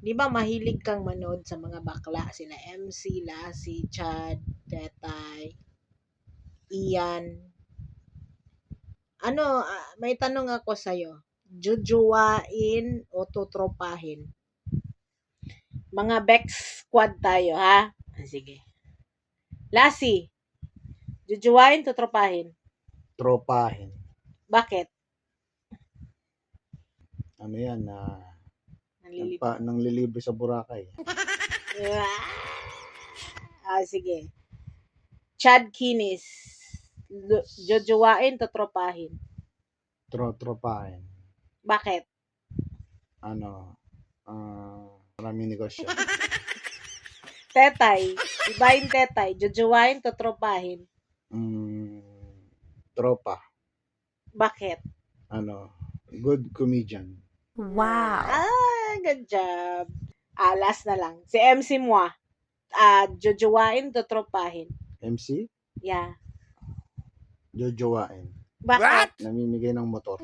Di ba mahilig kang manood sa mga bakla? Sila MC, Lassie, Chad, Tetay, Ian. Ano, may tanong ako sa'yo. Jujuwain o tutropahin? Mga Bex squad tayo, ha? Sige. Lassie, jujuwain, tutropahin? Tropahin. Bakit? Ano yan, Nalilip. nanglilibre sa Boracay. Sige. Chad Kinis, jujuwain, tutropahin? Tropahin. Bakit? Maraming negosyo. Tetay, ibahin tetay, jujuwain, tutropahin? Tropa. Bakit? Good comedian. Wow. Good job. Last na lang. Si MC mo, jujuwain, tutropahin? MC? Yeah. Jojowain. Bakit? Namimigay ng motor.